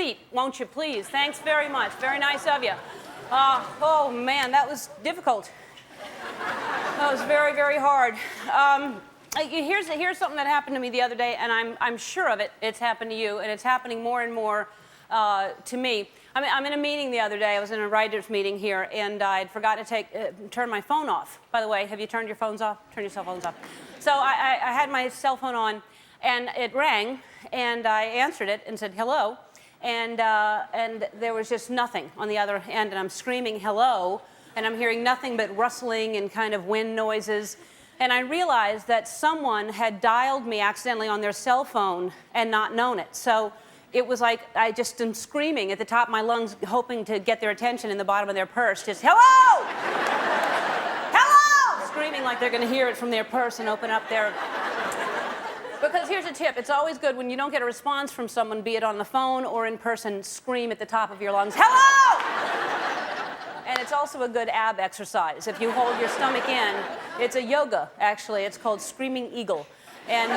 seat, won't you, please? Thanks very much. Very nice of you. Oh, man, that was difficult. That was very, very hard. Here's something that happened to me the other day, and I'm sure of it. It's happened to you, and it's happening more and more to me. I'm in a meeting the other day. I was in a writers' meeting here, and I forgot to turn my phone off. By the way, have you turned your phones off? Turn your cell phones off. So I had my cell phone on, and it rang, and I answered it and said, hello, and there was just nothing on the other end, and I'm screaming hello, and I'm hearing nothing but rustling and kind of wind noises, and I realized that someone had dialed me accidentally on their cell phone and not known it. So it was like I just am screaming at the top of my lungs, hoping to get their attention in the bottom of their purse, just hello! Hello! Screaming like they're going to hear it from their purse and open up their... Because here's a tip. It's always good when you don't get a response from someone, be it on the phone or in person, scream at the top of your lungs, hello! And it's also a good ab exercise. If you hold your stomach in, it's a yoga, actually. It's called Screaming Eagle. And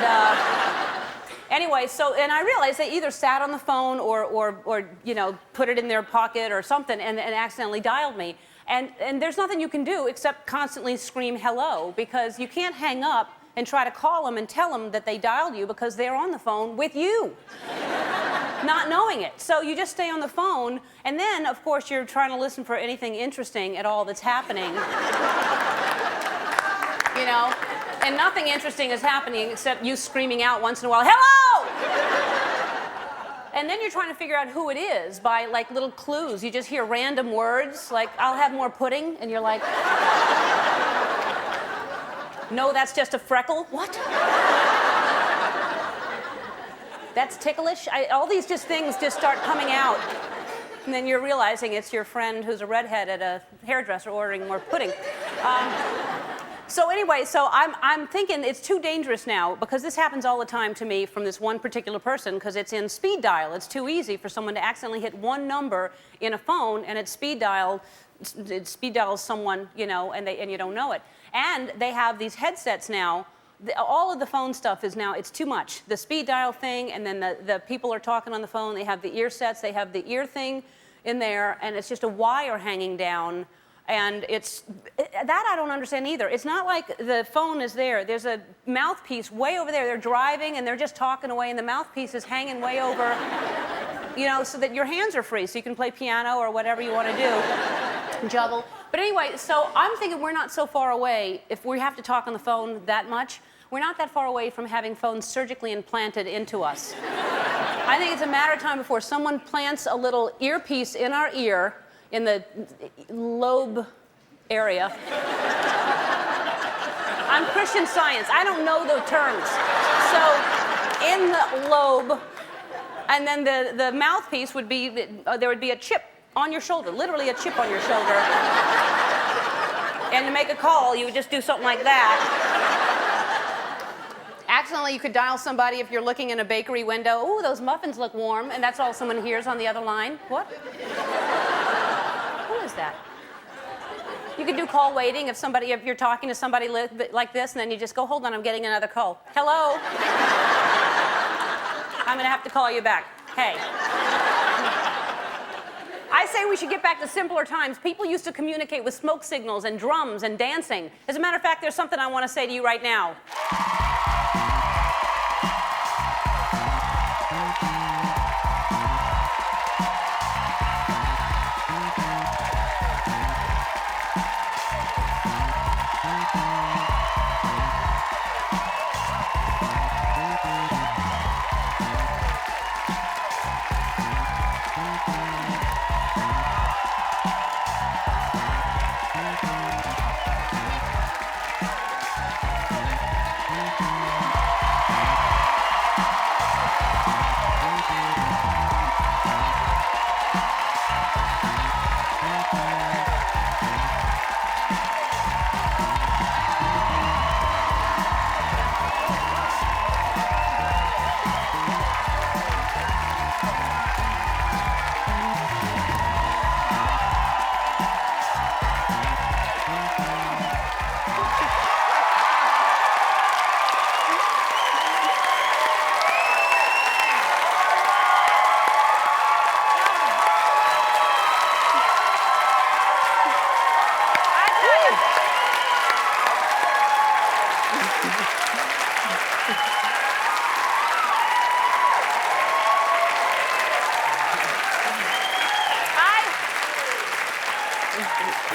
anyway, and I realized they either sat on the phone or you know, put it in their pocket or something and accidentally dialed me. And there's nothing you can do except constantly scream hello, because you can't hang up and try to call them and tell them that they dialed you because they're on the phone with you, not knowing it. So you just stay on the phone, and then, of course, you're trying to listen for anything interesting at all that's happening. You know? And nothing interesting is happening except you screaming out once in a while, hello! And then you're trying to figure out who it is by, like, little clues. You just hear random words, like, I'll have more pudding, and you're like... No, that's just a freckle. What? That's ticklish. All these things just start coming out. And then you're realizing it's your friend who's a redhead at a hairdresser ordering more pudding. So anyway, I'm thinking it's too dangerous now, because this happens all the time to me from this one particular person, because it's in speed dial. It's too easy for someone to accidentally hit one number in a phone, and it speed dials someone, you know, and you don't know it. And they have these headsets now. All of the phone stuff is now, it's too much. The speed dial thing, and then the people are talking on the phone. They have the ear sets. They have the ear thing in there, and it's just a wire hanging down. And that I don't understand either. It's not like the phone is there. There's a mouthpiece way over there. They're driving, and they're just talking away, and the mouthpiece is hanging way over, you know, so that your hands are free, so you can play piano or whatever you want to do, juggle. But anyway, so I'm thinking we're not so far away, if we have to talk on the phone that much, we're not that far away from having phones surgically implanted into us. I think it's a matter of time before someone plants a little earpiece in our ear, in the lobe area. I'm Christian Science. I don't know the terms. So in the lobe, and then the mouthpiece would be, there would be a chip on your shoulder, literally a chip on your shoulder. And to make a call, you would just do something like that. Accidentally, you could dial somebody if you're looking in a bakery window. Ooh, those muffins look warm, and that's all someone hears on the other line. What? Who is that? You could do call waiting if you're talking to somebody like this, and then you just go, hold on, I'm getting another call. Hello? I'm gonna have to call you back. Hey. I say we should get back to simpler times. People used to communicate with smoke signals and drums and dancing. As a matter of fact, there's something I want to say to you right now.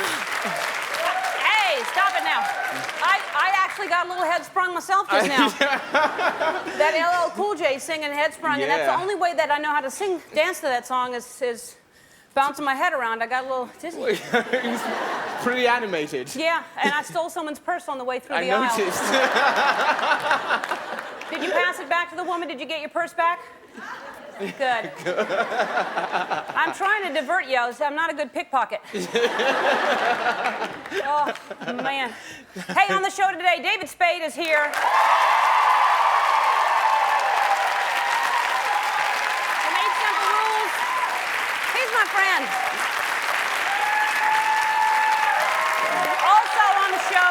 Hey, stop it now. I actually got a little head sprung myself just now. That LL Cool J singing Head Sprung, and that's the only way that I know how to dance to that song is bouncing my head around. I got a little dizzy. He's pretty animated. Yeah, and I stole someone's purse on the way through the I aisle. noticed. Did you pass it back to the woman? Did you get your purse back? Good. I'm trying to divert you. I'm not a good pickpocket. Oh, man. Hey, on the show today, David Spade is here. From 8 Simple Rules. He's my friend. Also on the show,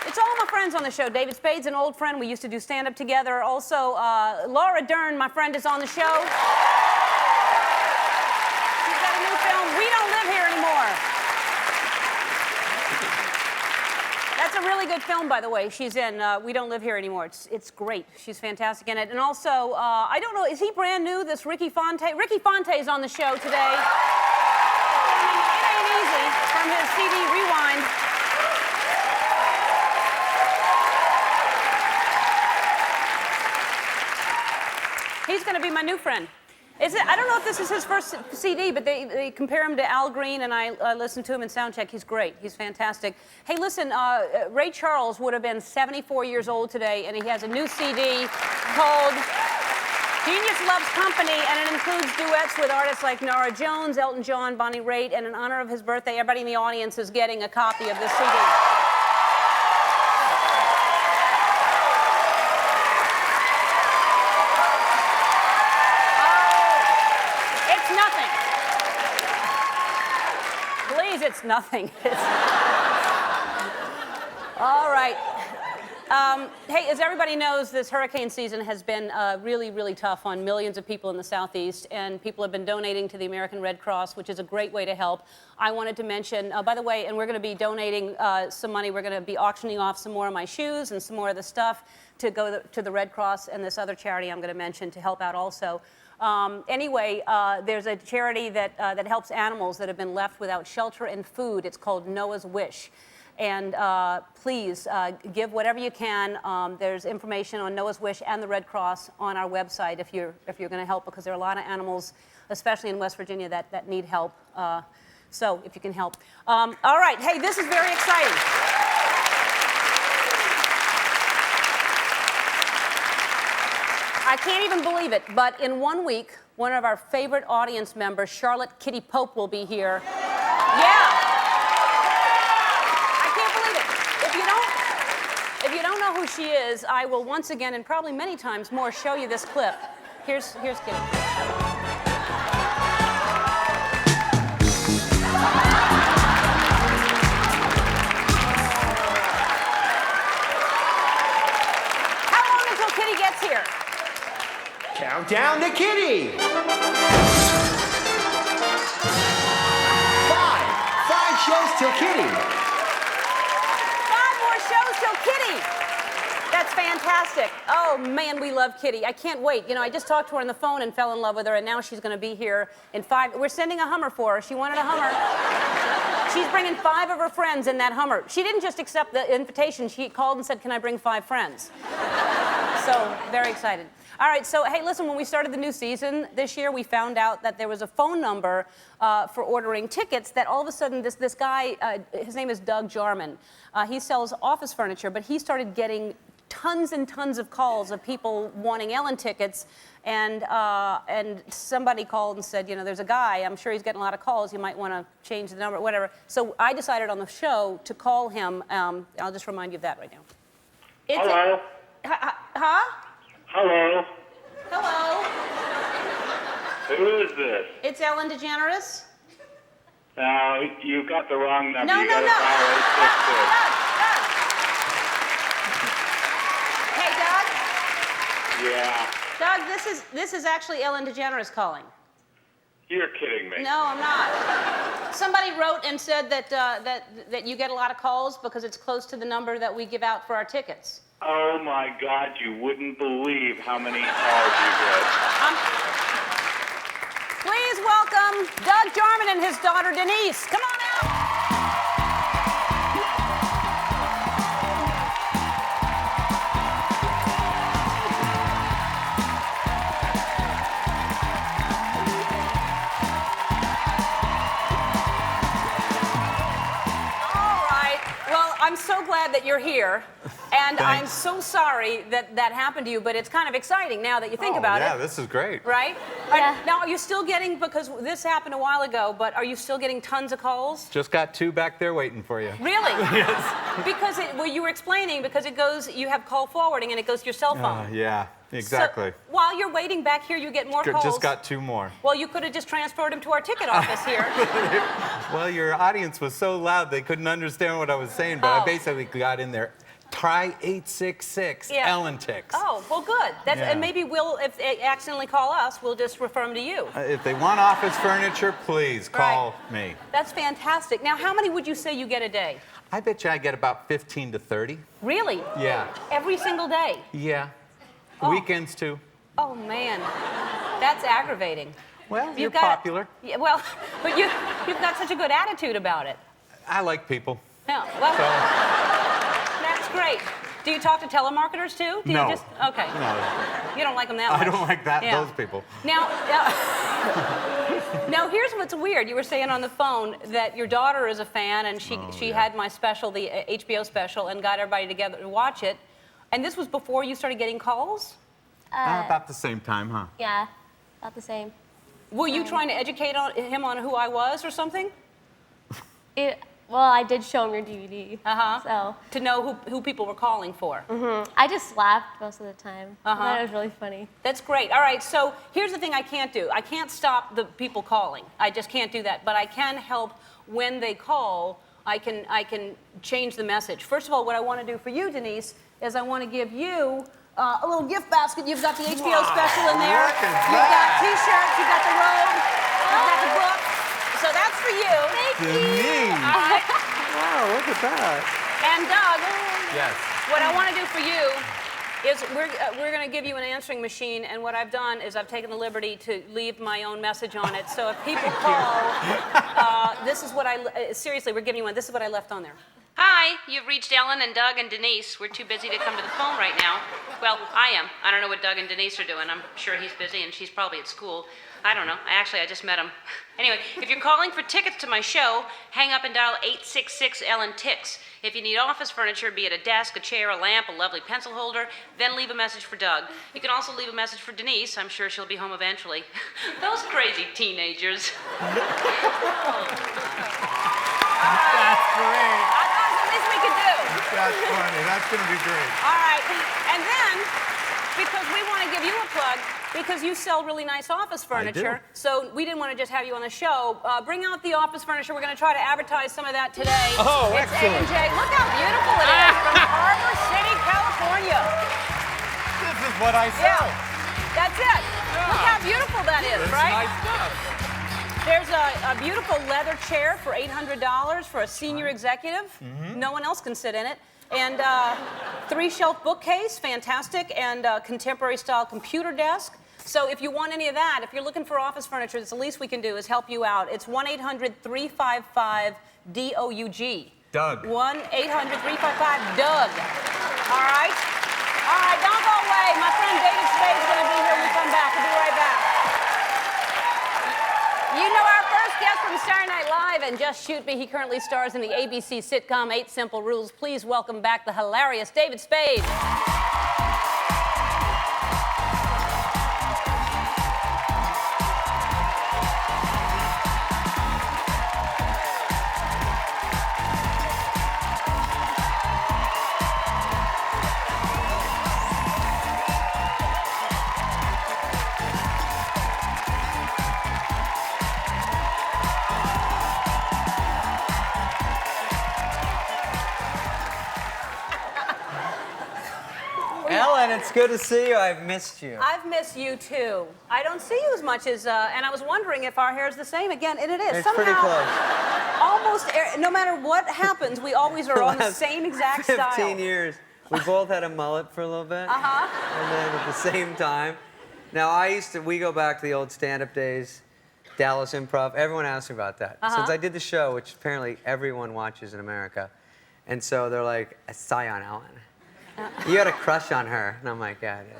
it's all my friends on the show. David Spade's an old friend. We used to do stand-up together. Also, Laura Dern, my friend, is on the show. She's got a new film, We Don't Live Here Anymore. That's a really good film, by the way. She's in We Don't Live Here Anymore. It's great. She's fantastic in it. And also, I don't know, is he brand new, this Ricky Fonte? Ricky Fonte's on the show today. I mean, it ain't easy from his CD Rewind. He's going to be my new friend. I don't know if this is his first CD, but they compare him to Al Green, and I listened to him in Soundcheck. He's great. He's fantastic. Hey, listen, Ray Charles would have been 74 years old today, and he has a new CD called Genius Loves Company, and it includes duets with artists like Norah Jones, Elton John, Bonnie Raitt, and in honor of his birthday, everybody in the audience is getting a copy of this CD. It's nothing. All right. Hey, as everybody knows, this hurricane season has been really, really tough on millions of people in the Southeast, and people have been donating to the American Red Cross, which is a great way to help. I wanted to mention, by the way, and we're going to be donating some money. We're going to be auctioning off some more of my shoes and some more of the stuff to go to the Red Cross and this other charity I'm going to mention to help out also. Anyway, there's a charity that helps animals that have been left without shelter and food. It's called Noah's Wish. And please give whatever you can. There's information on Noah's Wish and the Red Cross on our website if you're going to help, because there are a lot of animals, especially in West Virginia, that need help. So if you can help. All right. Hey, this is very exciting. I can't even believe it, but in 1 week, one of our favorite audience members, Charlotte Kitty Pope, will be here. Yeah. I can't believe it. If you don't know who she is, I will once again, and probably many times more, show you this clip. Here's Kitty. How long until Kitty gets here? Countdown to Kitty! 5 shows till Kitty. 5 more shows till Kitty. That's fantastic. Oh, man, we love Kitty. I can't wait. You know, I just talked to her on the phone and fell in love with her, and now she's going to be here in 5. We're sending a Hummer for her. She wanted a Hummer. She's bringing 5 of her friends in that Hummer. She didn't just accept the invitation. She called and said, "Can I bring 5 friends?" So, very excited. All right, so, hey, listen, when we started the new season this year, we found out that there was a phone number for ordering tickets that all of a sudden this guy, his name is Doug Jarman. He sells office furniture, but he started getting tons and tons of calls of people wanting Ellen tickets, and somebody called and said, you know, there's a guy, I'm sure he's getting a lot of calls, you might want to change the number, whatever. So I decided on the show to call him. I'll just remind you of that right now. Hello. Huh? Hello. Hello. Who is this? It's Ellen DeGeneres. No, you got the wrong number. No. You got to dial 866. Doug. Hey, Doug. Yeah. Doug, this is actually Ellen DeGeneres calling. You're kidding me. No, I'm not. Somebody wrote and said that you get a lot of calls because it's close to the number that we give out for our tickets. Oh my God, you wouldn't believe how many calls you get. Please welcome Doug Jarman and his daughter Denise. Come on out. I'm so glad that you're here, and I'm so sorry that that happened to you, but it's kind of exciting now that you think about yeah, it. this is great. Right? Yeah. Now, are you still getting, because this happened a while ago, but are you still getting tons of calls? Just got 2 back there waiting for you. Really? Yes. Because well, you were explaining, because it goes, you have call forwarding and it goes to your cell phone. Yeah, exactly. So, while you're waiting back here, you get more calls. Just got 2 more. Well, you could have just transferred them to our ticket office here. Well, your audience was so loud they couldn't understand what I was saying, but I basically got in there. Try 866 Ellen Ticks. Oh, well, good. That's, Yeah. And maybe we'll, if they accidentally call us, we'll just refer them to you. If they want office furniture, please call me. That's fantastic. Now, how many would you say you get a day? I bet you I get about 15 to 30. Really? Yeah. Every single day? Yeah. Oh. Weekends too. Oh, man. That's aggravating. Well, you're You've got- popular. Yeah, well, but you've got such a good attitude about it. I like people. Yeah, well, So, that's great. Do you talk to telemarketers too? Do No. You just, okay. no, You don't like them that much. I don't like that. Yeah. Those people. Now, now here's what's weird. You were saying on the phone that your daughter is a fan, and she had my special, the HBO special, and got everybody together to watch it. And this was before you started getting calls? About the same time, huh? Yeah, about the same. Were you trying to educate him on who I was or something? Well, I did show him your DVD. So. To know who people were calling for. I just laughed most of the time. I Uh-huh. thought it was really funny. That's great. All right, so here's the thing I can't do. I can't stop the people calling. I just can't do that. But I can help when they call. I can change the message. First of all, what I want to do for you, Denise, is I want to give you a little gift basket. You've got the HBO special in there. look at You've got that. T-shirts. You've got the robe. You've got the book. So that's for you. Denise. All right. Wow, look at that. And Doug, Yes. what I want to do for you is we're going to give you an answering machine, and what I've done is I've taken the liberty to leave my own message on it. So if people call, this is what seriously, we're giving you one. This is what I left on there. Hi, you've reached Ellen and Doug and Denise. We're too busy to come to the phone right now. Well, I am. I don't know what Doug and Denise are doing. I'm sure he's busy and she's probably at school. I don't know. I just met him. Anyway, if you're calling for tickets to my show, hang up and dial 866 Ellen Ticks. If you need office furniture, be it a desk, a chair, a lamp, a lovely pencil holder, then leave a message for Doug. You can also leave a message for Denise. I'm sure she'll be home eventually. Those crazy teenagers. That's great. I thought it was the least we could do. That's funny. That's going to be great. All right. And then, because we want to give you a plug, because you sell really nice office furniture, so we didn't want to just have you on the show. Bring out the office furniture. We're going to try to advertise some of that today. Oh, it's excellent. A&J. Look how beautiful it is from Harbor City, California. This is what I sell. Yeah, that's it. Look how beautiful that is, That's right? nice stuff. There's a beautiful leather chair for $800 for a senior executive. No one else can sit in it. And 3-shelf bookcase, fantastic, and contemporary style computer desk. So if you want any of that, if you're looking for office furniture, it's the least we can do is help you out. It's 1-800-355-DOUG. Doug. 1-800-355-DOUG. All right? All right, don't go away. My friend David Spade is going to be here when we come back. We'll be right back. You know our first guest from Saturday Night Live and Just Shoot Me. He currently stars in the ABC sitcom 8 Simple Rules. Please welcome back the hilarious David Spade. Ellen, it's good to see you. I've missed you. I've missed you too. I don't see you as much as, and I was wondering if our hair is the same again, and it is. It's somehow, pretty close. almost, no matter what happens, we always are on the Last same exact 15 style. years. We both had a mullet for a little bit. Uh-huh. And then at the same time. Now, we go back to the old stand-up days, Dallas Improv. Everyone asks me about that. Uh-huh. Since I did the show, which apparently everyone watches in America. And so they're like, I saw you on Ellen. You had a crush on her. And I'm like, yeah, I did.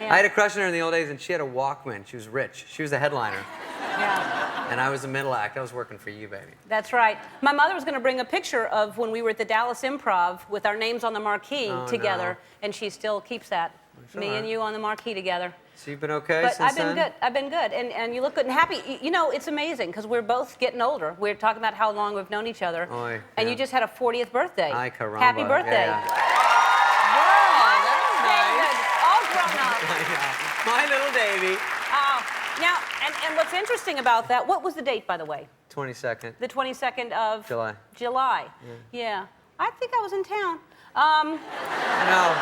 Yeah. I had a crush on her in the old days, and she had a Walkman. She was rich. She was a headliner. Yeah. And I was a middle act. I was working for you, baby. That's right. My mother was going to bring a picture of when we were at the Dallas Improv with our names on the marquee together, no. and she still keeps that. Me and you on the marquee together. So you've been okay But since I've been then? good. I've been good, and you look good and happy. You know, it's amazing because we're both getting older. We're talking about how long we've known each other, Oy, and yeah. you just had a 40th birthday. Ay, caramba. Happy birthday! Yeah, yeah. Wow, That's David, all grown up. My little Davy. Now, and what's interesting about that? What was the date, by the way? 22nd. The 22nd of July. July. Yeah. I think I was in town. No.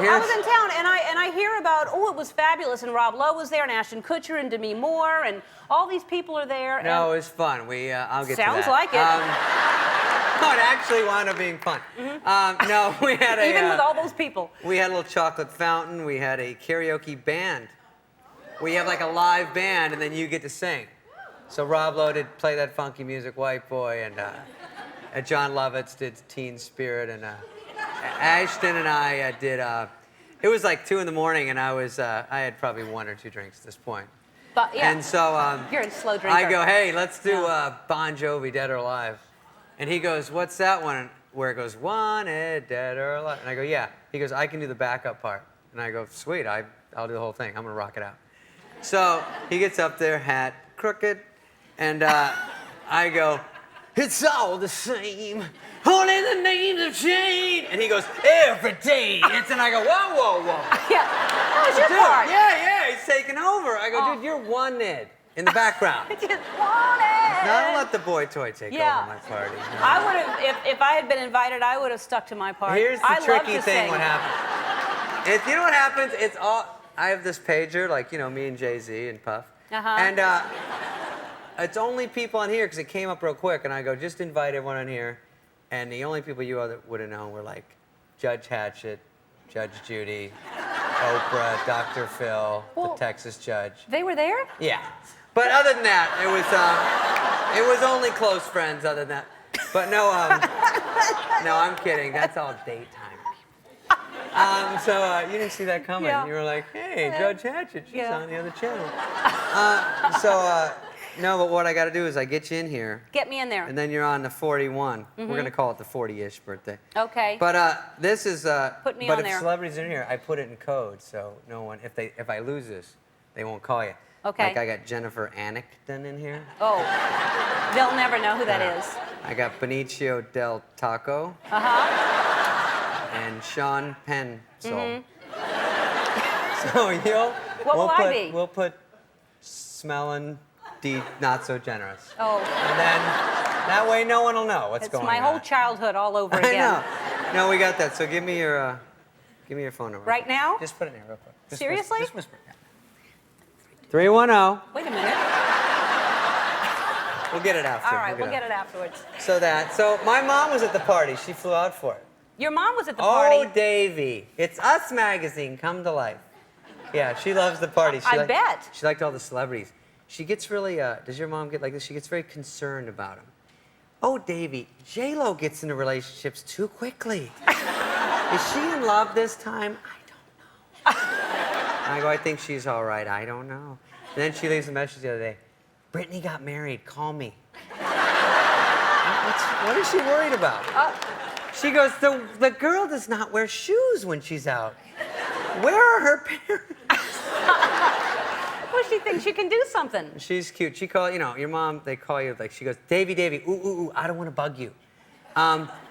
I was in town, and I hear about, it was fabulous, and Rob Lowe was there, and Ashton Kutcher, and Demi Moore, and all these people are there. No, it was fun. I'll get to that. Sounds like it. No, it actually wound up being fun. No, we had a... Even with all those people. We had a little chocolate fountain. We had a karaoke band. We have like a live band, and then you get to sing. So Rob Lowe did Play That Funky Music, White Boy, and John Lovitz did Teen Spirit, and Ashton and I did. It was like 2 in the morning, and I had probably 1 or 2 drinks at this point. But yeah. And so You're a slow drinker. I go, hey, let's do Bon Jovi, Dead or Alive. And he goes, what's that one? Where it goes, Wanted, Dead or Alive. And I go, yeah. He goes, I can do the backup part. And I go, sweet, I'll do the whole thing. I'm gonna rock it out. So he gets up there, hat crooked, and I go, it's all the same, only the names have changed. And he goes, every day. And I go, whoa, whoa, whoa. Yeah. That was your Dude, part. yeah, he's taking over. I go, dude, you're wanted in the background. Just wanted. No, don't let the boy toy take over my party. No. I would have, if I had been invited, I would have stuck to my part. Here's the I love tricky to thing. sing. What happens? You know what happens? It's all. I have this pager, like me and Jay-Z and Puff, and it's only people on here because it came up real quick, and I go, just invite everyone on here, and the only people you would have known were like Judge Hatchett, Judge Judy, Oprah, Dr. Phil, the Texas Judge. They were there? Yeah. But other than that, it was only close friends. Other than that, but no, no, I'm kidding. That's all daytime. So you didn't see that coming. Yeah. You were like, hey, Judge Hatchett, she's on the other channel. No, but what I got to do is I get you in here. Get me in there. And then you're on the 41. We're going to call it the 40-ish birthday. Okay. But this is. Put me but on if there. celebrities are in here, I put it in code, so no one. If I lose this, they won't call you. Okay. Like I got Jennifer Aniston in here. Oh, they'll never know who that is. I got Benicio del Taco. And Sean Penn. So What will I be? We'll put smelling D not so generous. Oh. And then that way no one will know what's going on. It's my whole childhood all over again. I know. No, we got that. So give me your phone number. Right now? Just put it in here real quick. Just Seriously? Just whisper. Yeah. 310. Wait a minute. We'll get it after. All right, we'll get it afterwards. So my mom was at the party. She flew out for it. Your mom was at the party. Oh, Davy. It's Us Magazine. Come to life. Yeah, she loves the party. I bet. She liked all the celebrities. She gets really, does your mom get like this? She gets very concerned about them. Oh, Davy, J-Lo gets into relationships too quickly. Is she in love this time? I don't know. I go, I think she's all right. I don't know. And then she leaves a message the other day. Brittany got married. Call me. What is she worried about? She goes, the girl does not wear shoes when she's out. Where are her parents? Well, she thinks she can do something. She's cute. She called, your mom, they call you, like, she goes, Davy, ooh, I don't want to bug you.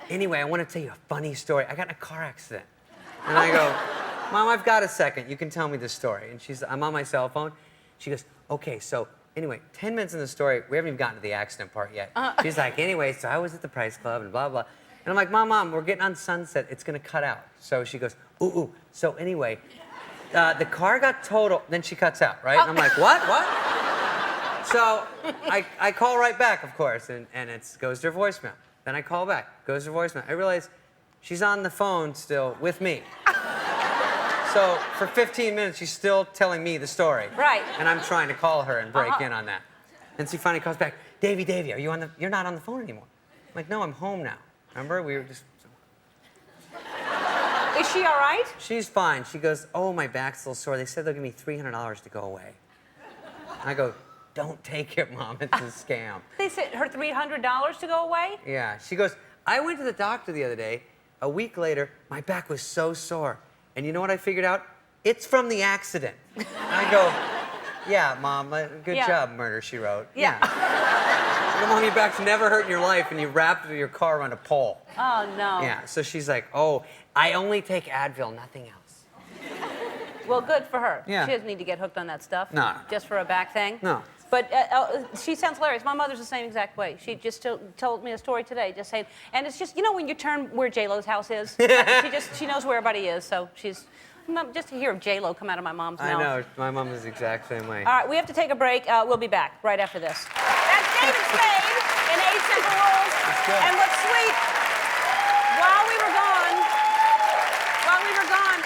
Anyway, I want to tell you a funny story. I got in a car accident. And I go, Mom, I've got a second. You can tell me the story. And I'm on my cell phone. She goes, okay, so anyway, 10 minutes in the story, we haven't even gotten to the accident part yet. She's like, anyway, so I was at the Price Club and blah, blah. And I'm like, Mom, we're getting on Sunset. It's going to cut out. So she goes, ooh. So anyway, the car got totaled. Then she cuts out, right? And I'm like, what? So I call right back, of course, and it goes to her voicemail. Then I call back, goes to her voicemail. I realize she's on the phone still with me. So for 15 minutes, she's still telling me the story. Right. And I'm trying to call her and break in on that. And she finally calls back, Davy, you're not on the phone anymore. I'm like, no, I'm home now. Remember, we were just... Is she all right? She's fine. She goes, oh, my back's a little sore. They said they'll give me $300 to go away. And I go, don't take it, Mom. It's a scam. They sent her $300 to go away? Yeah. She goes, I went to the doctor the other day. A week later, my back was so sore. And you know what I figured out? It's from the accident. And I go, yeah, Mom, good job, murder, she wrote. Yeah. Mom, your back's never hurt in your life, and you wrapped your car around a pole. Oh, no. Yeah, so she's like, oh, I only take Advil, nothing else. Well, good for her. Yeah. She doesn't need to get hooked on that stuff. No. Just for a back thing. No. But she sounds hilarious. My mother's the same exact way. She just told me a story today, just saying, and it's just, you know, when you turn where J-Lo's house is, she knows where everybody is, so she's, just to hear J-Lo come out of my mom's mouth. I know, my mom is the exact same way. All right, we have to take a break. We'll be back right after this. That's David Spade in 8 Simple Rules. And what's sweet, while we were gone,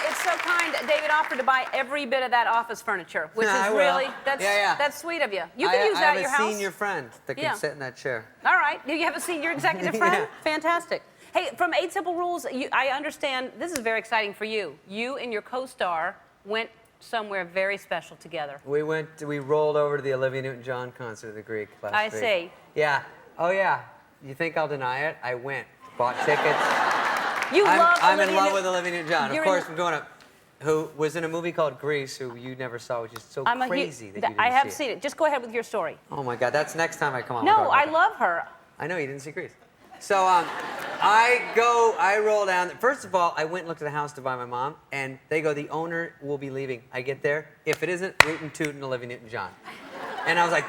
it's so kind, David offered to buy every bit of that office furniture, which is really, that's sweet of you. You can use that at your house. I have a senior friend that can sit in that chair. All right, do you have a senior executive friend? Yeah. Fantastic. Hey, from 8 Simple Rules, I understand this is very exciting for you. You and your co-star went somewhere very special together. We rolled over to the Olivia Newton-John concert at the Greek last week. I see. Yeah. Oh, yeah. You think I'll deny it? I went. Bought tickets. I'm in love with Olivia Newton-John. Of course, I'm going to... Who was in a movie called Grease, who you never saw, which is so crazy that you didn't see it. I have seen it. Just go ahead with your story. Oh, my God. That's next time I come on. No, I love her. I know, you didn't see Grease. So I roll down. First of all, I went and looked at the house to buy my mom, and they go, the owner will be leaving. I get there. If it isn't Rootin' Tootin' Olivia Newton-John. And I was like,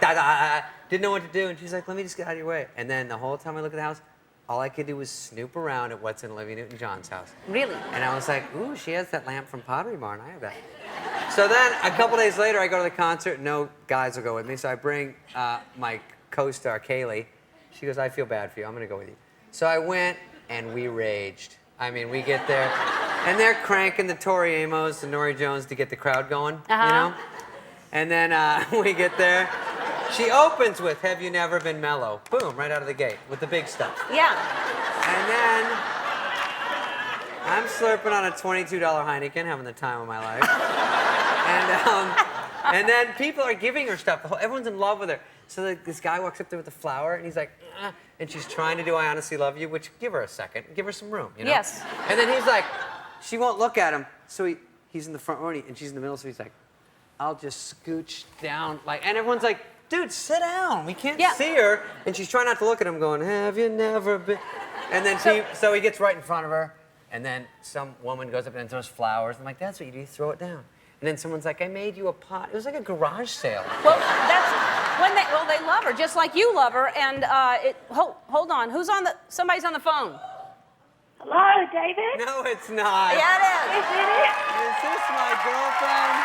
didn't know what to do. And she's like, let me just get out of your way. And then the whole time I look at the house, all I could do was snoop around at what's in Olivia Newton-John's house. Really? And I was like, ooh, she has that lamp from Pottery Barn. I have that. So then a couple days later, I go to the concert. No guys will go with me. So I bring my co-star, Kaley. She goes, I feel bad for you. I'm going to go with you. So I went, and we raged. I mean, we get there, and they're cranking the Tori Amos and Norrie Jones to get the crowd going, you know? And then we get there. She opens with, have you never been mellow? Boom, right out of the gate with the big stuff. Yeah. And then I'm slurping on a $22 Heineken, having the time of my life. And then people are giving her stuff. Everyone's in love with her. So this guy walks up there with a flower, and he's like, and she's trying to do I Honestly Love You, which give her a second. Give her some room, you know? Yes. And then he's like, she won't look at him. So he's in the front row, and she's in the middle, so he's like, I'll just scooch down. And everyone's like, dude, sit down. We can't see her. And she's trying not to look at him going, have you never been? And then so he gets right in front of her. And then some woman goes up and throws flowers. I'm like, that's what you do. You throw it down. And then someone's like, I made you a pot. It was like a garage sale. Well, they love her, just like you love her. And hold on. Somebody's on the phone. Hello, David? No, it's not. Yeah, it is. Is it? Is this my girlfriend?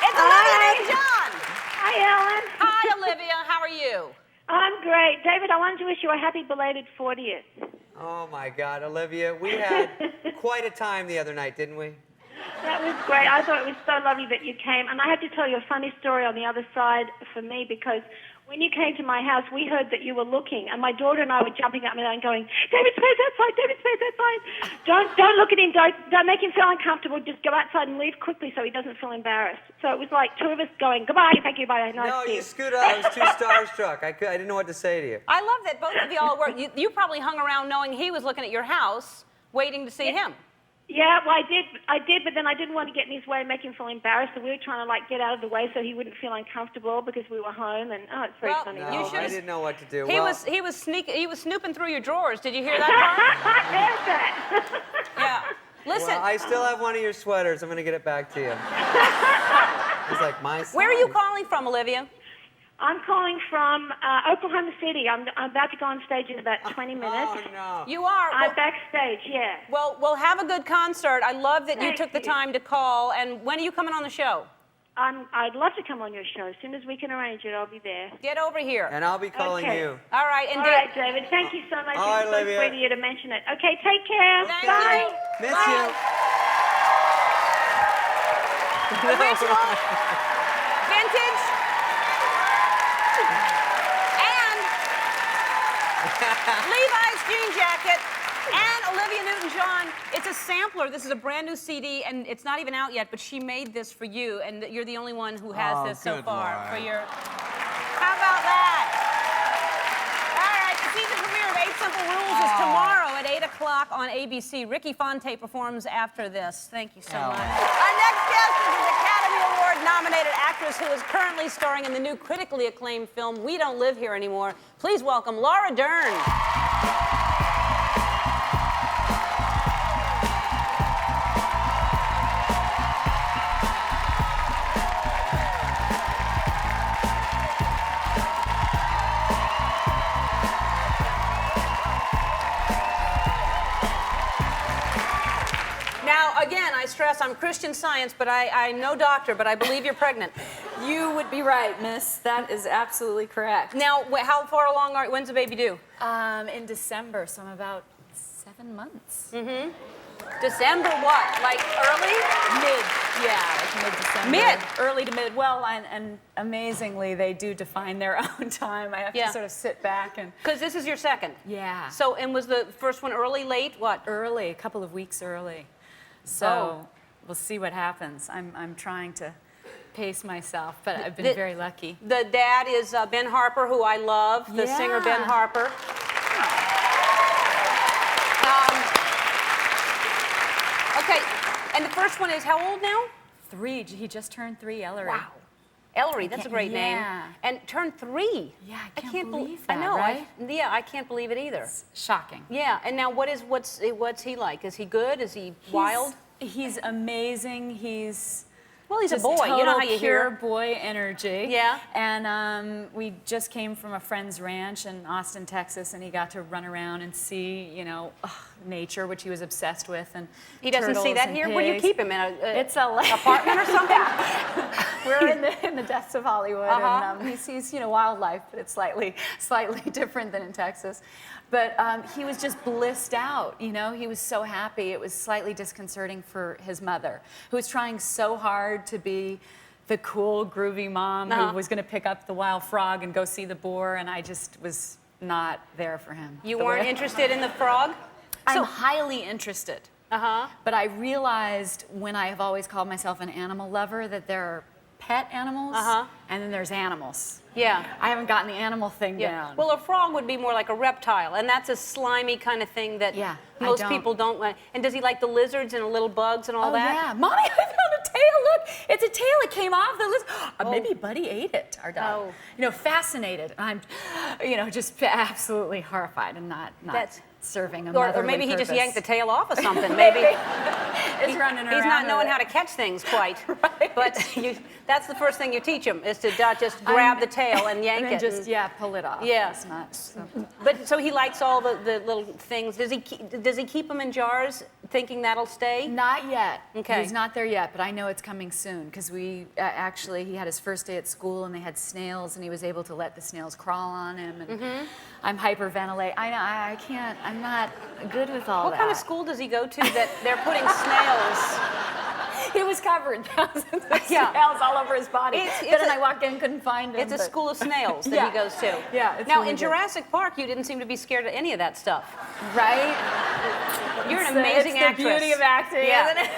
It's Olivia Newton-John. Hi, Ellen. Hi, Olivia. How are you? I'm great. David, I wanted to wish you a happy belated 40th. Oh, my God, Olivia. We had quite a time the other night, didn't we? That was great. I thought it was so lovely that you came. And I have to tell you a funny story on the other side for me, because when you came to my house, we heard that you were looking, and my daughter and I were jumping up and down going, David Spade's outside, David Spade's outside. Don't look at him, don't make him feel uncomfortable. Just go outside and leave quickly so he doesn't feel embarrassed. So it was like two of us going, goodbye, thank you, bye, nice No, to see you screwed up. I was too starstruck. I didn't know what to say to you. I love that both of you all were. You probably hung around knowing he was looking at your house, waiting to see him. Yeah, well, I did, but then I didn't want to get in his way and make him feel embarrassed, so we were trying to, get out of the way so he wouldn't feel uncomfortable because we were home, and, it's very funny. No, I didn't know what to do. He was snooping through your drawers. Did you hear that I heard that. part? Yeah. Listen. Well, I still have one of your sweaters. I'm going to get it back to you. It's like my size. Where are you calling from, Olivia? I'm calling from Oklahoma City. I'm about to go on stage in about 20 minutes. Oh, no. You are. I'm backstage, yeah. Well, have a good concert. I love that you Thank took the you. time to call. And when are you coming on the show? I'd love to come on your show. As soon as we can arrange it, I'll be there. Get over here. And I'll be calling you. All right. And All right, David. Thank you so much. All right, It's so Olivia. sweet of you to mention it. Okay, take care. Thank Bye. you. Miss Bye. you. Original, vintage, and Levi's jean jacket And Olivia Newton-John, it's a sampler. This is a brand new CD, and it's not even out yet, but she made this for you, and you're the only one who has this so good far. Lord. For your... How about that? All right, the season premiere of 8 Simple Rules is tomorrow at 8 o'clock on ABC. Ricky Fonte performs after this. Thank you so much. Our next guest is an Academy Award-nominated actress who is currently starring in the new critically acclaimed film We Don't Live Here Anymore. Please welcome Laura Dern. Now, again, I stress I'm Christian Science, but I'm no doctor, but I believe you're pregnant. You would be right, miss. That is absolutely correct. Now, how far along when's the baby due? In December, so I'm about 7 months. Mm-hmm. December what? Like early? Mid, yeah, like mid-December. Mid? Early to mid. Well, and amazingly, they do define their own time. I have to sort of sit back and... Because this is your second. Yeah. So, and was the first one early, late, what? Early, a couple of weeks early. So we'll see what happens. I'm trying to pace myself, but I've been very lucky. The dad is Ben Harper, who I love, the singer Ben Harper. Okay, and the first one is how old now? 3. He just turned 3, Ellery. Wow. Ellery, that's a great name. And turned 3. Yeah, I can't believe that, I know, right? I can't believe it either. It's shocking. Yeah, and now what's he like? Is he good? Is he wild? He's amazing. He's... Well, he's a just boy. You know how you pure hear. boy energy. Yeah. And we just came from a friend's ranch in Austin, Texas, and he got to run around and see, nature, which he was obsessed with, and he doesn't see that here. Where do you keep him in? It's a apartment or something? We're in the depths of Hollywood, and he sees wildlife, but it's slightly different than in Texas. But he was just blissed out, He was so happy. It was slightly disconcerting for his mother, who was trying so hard to be the cool, groovy mom who was going to pick up the wild frog and go see the boar, and I just was not there for him. You weren't interested in the frog? I'm highly interested. But I realized when I have always called myself an animal lover that there are pet animals and then there's animals. Yeah. I haven't gotten the animal thing down. Well, a frog would be more like a reptile, and that's a slimy kind of thing that most people don't like. And does he like the lizards and the little bugs and all that? Yeah. Mommy, I found a tail. Look, it's a tail. It came off the lizard. Maybe Buddy ate it, our dog. Fascinated. I'm, just absolutely horrified and not serving a motherly Or maybe he just purpose. yanked the tail off of something. Maybe it's running around. He's not knowing with how to catch things quite. Right. But that's the first thing you teach him is to just grab the tail and yank and then it. Just pull it off. Yeah. It's not. So. But so he likes all the little things. Does he keep them in jars, thinking that'll stay? Not yet. Okay. He's not there yet, but I know it's coming soon because we actually he had his first day at school and they had snails and he was able to let the snails crawl on him and I'm hyperventilating. I can't. I'm not good with all that. What kind of school does he go to that they're putting snails? He was covered in thousands of snails all over his body. Then I walked in, couldn't find him. It's a school of snails that he goes to. Yeah. Now, in Jurassic Park, you didn't seem to be scared of any of that stuff. Right? You're an amazing actress. It's the beauty of acting, isn't it?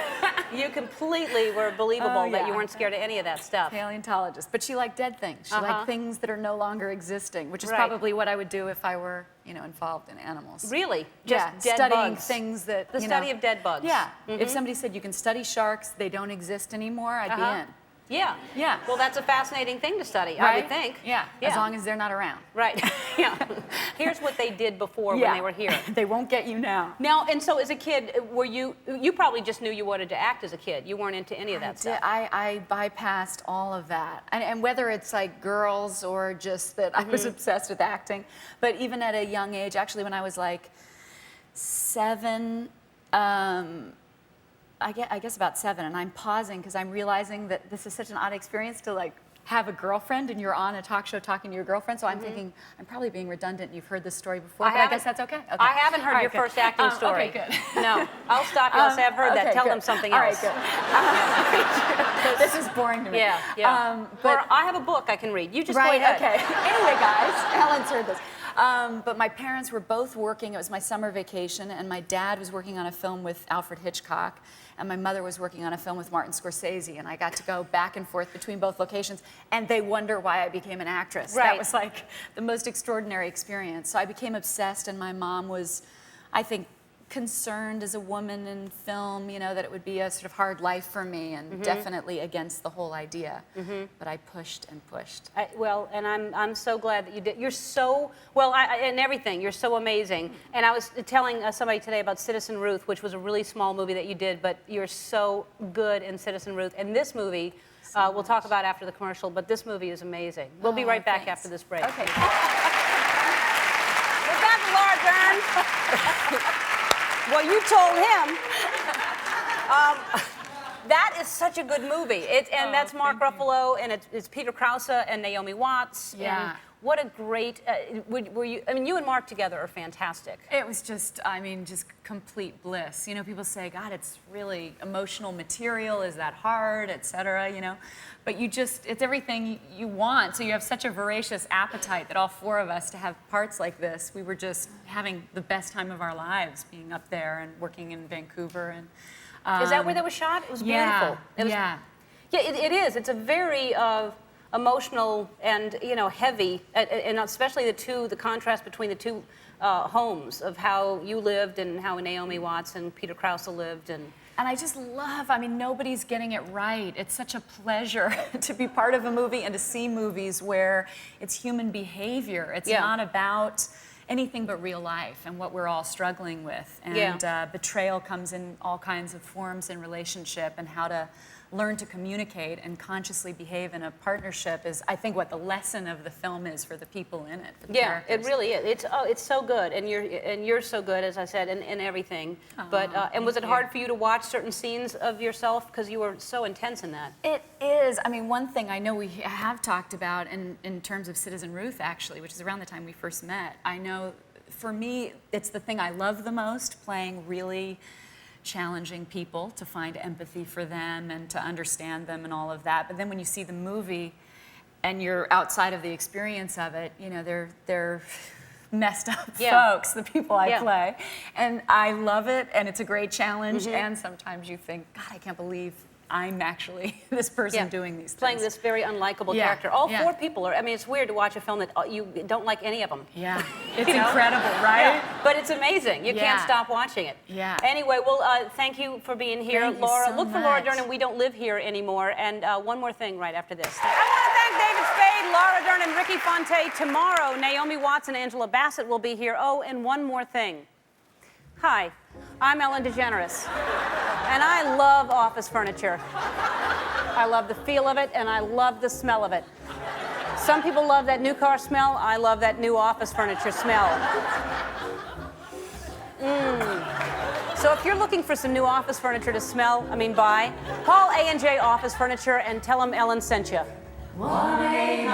You completely were believable that you weren't scared of any of that stuff. Paleontologist. But she liked dead things. She liked things that are no longer existing, which is probably what I would do if I were, involved in animals. Really? Just dead studying bugs. things that, The study of dead bugs. Yeah. If somebody said you can study sharks, they don't exist anymore, I'd be in. Yeah. Yeah. Well, that's a fascinating thing to study, Right? I would think. Yeah. As long as they're not around. Right. Yeah. Here's what they did before when they were here. They won't get you now. Now, and so as a kid, were you probably just knew you wanted to act as a kid. You weren't into any of that stuff. I bypassed all of that. And whether it's like girls or just that I was obsessed with acting. But even at a young age, actually when I was like 7, I guess about 7, and I'm pausing because I'm realizing that this is such an odd experience to like have a girlfriend and you're on a talk show talking to your girlfriend. So I'm thinking, I'm probably being redundant. You've heard this story before, but I guess that's okay. I haven't heard your first acting story. Okay, good. No, I'll stop you. I'll say I've heard that. Tell them something else. All right, good. This is boring to me. Yeah. But I have a book I can read. You just right, go ahead. okay. Anyway, guys, Helen's heard this. But my parents were both working. It was my summer vacation, and my dad was working on a film with Alfred Hitchcock, and my mother was working on a film with Martin Scorsese, and I got to go back and forth between both locations, and they wonder why I became an actress. Right. That was like the most extraordinary experience. So I became obsessed, and my mom was, I think, concerned as a woman in film, you know, that it would be a sort of hard life for me, and definitely against the whole idea. But I pushed and pushed. And I'm so glad that you did. You're so, well, in everything, you're so amazing. And I was telling somebody today about Citizen Ruth, which was a really small movie that you did, but you're so good in Citizen Ruth. And this movie, we'll talk about after the commercial, but this movie is amazing. We'll be right back after this break. Okay. We're back with Laura Dern. Well, you told him. That is such a good movie. That's Mark Ruffalo, and it's Peter Krause and Naomi Watts. Yeah. And what a great. Were you? I mean, you and Mark together are fantastic. It was just, I mean, just complete bliss. You know, people say, God, it's really emotional material. Is that hard, et cetera, you know? But it's everything you want. So you have such a voracious appetite that all four of us to have parts like this, we were just having the best time of our lives being up there and working in Vancouver. And Is that where they were shot? It was beautiful. Yeah. It is. It's a very emotional and heavy, and especially the contrast between the two homes of how you lived and how Naomi Watts and Peter Krause lived. And I just love, I mean, nobody's getting it right. It's such a pleasure to be part of a movie and to see movies where it's human behavior. It's not about anything but real life and what we're all struggling with. And betrayal comes in all kinds of forms in relationship, and how to learn to communicate and consciously behave in a partnership is, I think, what the lesson of the film is for the people in it. For the characters. It really is. It's so good, and you're so good, as I said, in everything. And was it hard for you to watch certain scenes of yourself because you were so intense in that? It is. I mean, one thing I know we have talked about in terms of Citizen Ruth, actually, which is around the time we first met. I know, for me, it's the thing I love the most, playing really challenging people, to find empathy for them and to understand them and all of that. But then when you see the movie and you're outside of the experience of it, you know, they're messed up folks, the people I play. And I love it, and it's a great challenge. And sometimes you think, God, I can't believe I'm actually this person doing these things. Playing this very unlikable character. All four people are, I mean, it's weird to watch a film that you don't like any of them. Yeah, it's incredible, right? Yeah. But it's amazing. You can't stop watching it. Yeah. Anyway, well, thank you for being here, Thank you Laura. so Look for Laura much. Dern and We Don't Live Here Anymore. And one more thing right after this. I want to thank David Spade, Laura Dern, and Ricky Fonte. Tomorrow, Naomi Watts and Angela Bassett will be here. Oh, and one more thing. Hi, I'm Ellen DeGeneres, and I love office furniture. I love the feel of it, and I love the smell of it. Some people love that new car smell. I love that new office furniture smell. So if you're looking for some new office furniture to buy, call A&J Office Furniture and tell them Ellen sent you. 1-800